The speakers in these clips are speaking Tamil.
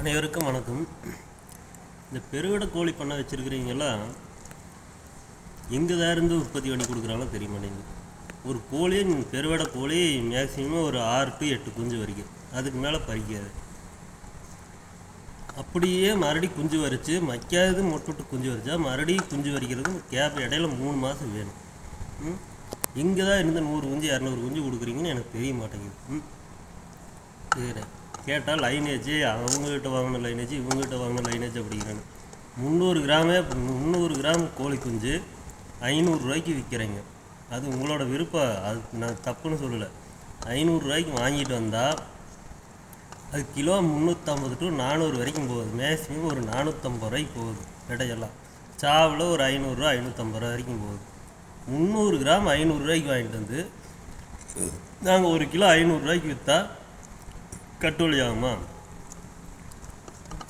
அனைவருக்கும் வணக்கம். இந்த பெருவிட கோழி பண்ண வச்சுருக்கிறீங்களா, எங்கே தான் இருந்து உற்பத்தி பண்ணி கொடுக்குறாங்களோ தெரிய மாட்டேங்குது. ஒரு கோழி பெருவிட கோழி மேக்சிமம் ஒரு 6 to 8 குஞ்சு வரைக்கும், அதுக்கு மேலே பறிக்காது. அப்படியே மறுபடியும் குஞ்சு வரிச்சு மக்காது மொட்டுட்டு குஞ்சு வரிச்சா மறுபடியும் குஞ்சு வரிக்கிறது கேப் இடையில 3 மாதம் வேணும். இங்கே தான் இருந்து 100 குஞ்சு 200 குஞ்சு கொடுக்குறீங்கன்னு எனக்கு தெரிய மாட்டேங்குது. சரி, கேட்டால் லைனேஜ் அவங்ககிட்ட வாங்கின லைனேஜ் இவங்ககிட்ட வாங்கின லைனேஜ் அப்படிங்கிறாங்க. 300 கிராம் கோழி குஞ்சு 500 ரூபாய்க்கு விற்கிறேங்க. அது உங்களோட விருப்பம், அது நான் தப்புன்னு சொல்லலை. 500 ரூபாய்க்கு வாங்கிட்டு வந்தால் அது கிலோ 350 to 400 வரைக்கும் போகுது. மேக்ஸிமம் ஒரு 450 ரூபாய்க்கு போகுது. இடையெல்லாம் சாவில் ஒரு 500 ரூபா 550 ரூபா வரைக்கும் போகுது. 300 கிராம் 500 ரூபாய்க்கு வாங்கிட்டு வந்து நாங்கள் 1 கிலோ 500 ரூபாய்க்கு விற்றா கட்டுவலி ஆகுமா?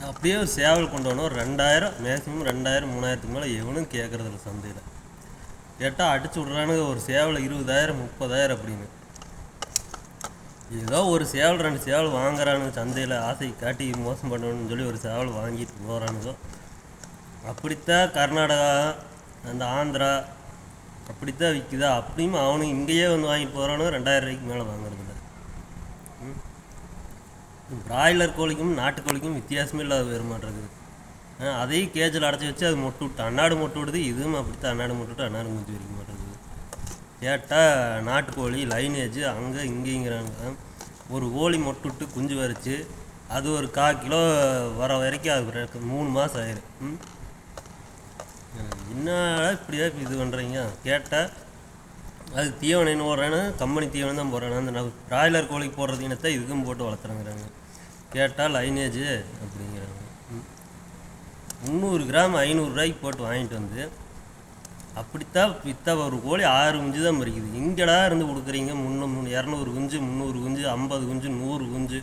அப்படியே ஒரு சேவல் கொண்டு வரணும். 2000 மேக்ஸிமம் 2000 3000க்கு மேலே எவனும் கேட்குறதில்ல. சந்தையில் கேட்டால் அடிச்சு விட்றானுங்க. ஒரு சேவல் 20,000 30,000 அப்படின்னு. ஏதோ ஒரு சேவல் 2 சேவல் வாங்குறானுங்க சந்தையில், ஆசை காட்டி மோசம் பண்ணணும்னு சொல்லி ஒரு சேவல் வாங்கிட்டு போகிறானுங்க. அப்படித்தான் கர்நாடகா அந்த ஆந்திரா அப்படித்தான் விற்குதா. அப்படியும் அவனும் இங்கேயே வந்து வாங்கிட்டு போகிறானுங்க. 2000 ரூபாய்க்கு மேலே வாங்குறதில்ல. பிராய்லர் கோழிக்கும் நாட்டுக்கோழிக்கும் வித்தியாசமே இல்லாத வேறு மாட்டேங்குது. அதையும் கேஜில் அடைச்சி வச்சு அது மொட்டு விட்டு அன்னாடு மொட்டு விடுது. இதுவும் அப்படித்தான் அன்னாடு மொட்டு விட்டு அன்னாடு குஞ்சு வரைக்க மாட்டேங்குது. கேட்டால் நாட்டுக்கோழி லைனேஜ் அங்கே இங்கேங்கிறாங்க. ஒரு கோழி மொட்டு விட்டு குஞ்சு வரைச்சி அது ஒரு 1/4 கிலோ வர வரைக்கும் அது 3 மாதம் ஆயிரும். என்னடா இப்படியா இது பண்ணுறீங்க? கேட்டால் அது தீவனம் போடுறேன்னு கம்பெனி தீவனம் தான் போடுறேன். அந்த நான் பிராய்லர் கோழிக்கு போடுறது இனத்தை இதுக்கும் போட்டு வளர்த்துறேங்கிறாங்க. கேட்டால் லைனேஜ் அப்படிங்கிறாங்க. 300 கிராம் 500 ரூபாய்க்கு போட்டு வாங்கிட்டு வந்து அப்படித்தான் விற்றா ஒரு கோழி 6 குஞ்சு தான் பறிக்குது. இங்கடா இருந்து கொடுக்குறீங்க 200 குஞ்சு 300 குஞ்சு 50 குஞ்சு 100 குஞ்சு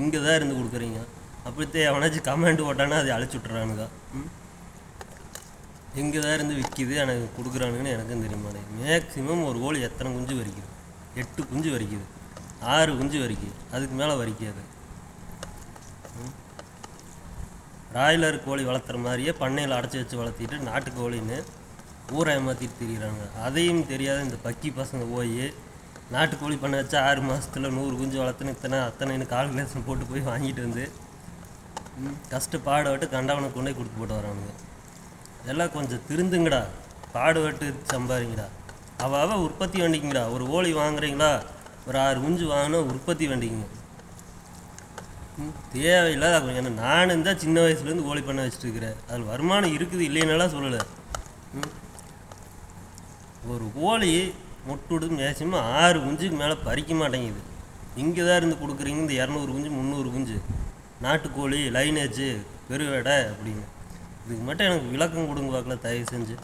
எங்கே தான் இருந்து கொடுக்குறீங்க? அப்படித்தான் எவனாச்சும் கமெண்ட் போட்டானா அதை அழைச்சி விட்றானுங்க. எங்கே தான் இருந்து விற்கிது எனக்கு கொடுக்குறானுங்கன்னு எனக்கும் தெரிய மாட்டேங்குது. மேக்ஸிமம் ஒரு கோழி எத்தனை குஞ்சு வரிக்குது? 8 குஞ்சு வரிக்குது, 6 குஞ்சு வரிக்குது, அதுக்கு மேலே வரிக்காது. பிராய்லர் கோழி வளர்த்துற மாதிரியே பண்ணையில் அடைச்சி வச்சு வளர்த்திட்டு நாட்டுக்கோழின்னு ஊரை ஏமாற்றிட்டு திரிகிறாங்க. அதையும் தெரியாத இந்த பக்கி பசங்க போய் நாட்டுக்கோழி பண்ண வச்சா 6 மாதத்தில் 100 குஞ்சு வளர்த்துன்னு அத்தனைன்னு கால்குலேஷன் போட்டு போய் வாங்கிட்டு வந்து கஷ்டப்பாடு விட்டு கண்டவனுக்கு கொண்டே கொடுத்து போட்டு வரானுங்க. இதெல்லாம் கொஞ்சம் திருந்துங்கடா, பாடுபட்டு சம்பாதிங்கடா. அவள் உற்பத்தி வண்டிங்கடா. ஒரு கோழி வாங்குறீங்களா, ஒரு 6 குஞ்சு வாங்கினா உற்பத்தி வண்டிங்க. தேவையில்லாத ஏன்னா நானும் தான் சின்ன வயசுலேருந்து கோழி பண்ண வச்சுட்டு இருக்கிறேன். அதில் வருமானம் இருக்குது இல்லைன்னாலாம் சொல்லலை. ஒரு கோழி மொட்டுடு மேக்சிமம் 6 குஞ்சுக்கு மேலே பறிக்க மாட்டேங்குது. இங்கே தான் இருந்து கொடுக்குறீங்க இந்த 200 குஞ்சு 300 குஞ்சு நாட்டுக்கோழி லைனேஜ் பெருவேடை அப்படின்னு. இதுக்கு மட்டும் எனக்கு விளக்கம் கொடுங்க பார்க்கல தயவு செஞ்சு.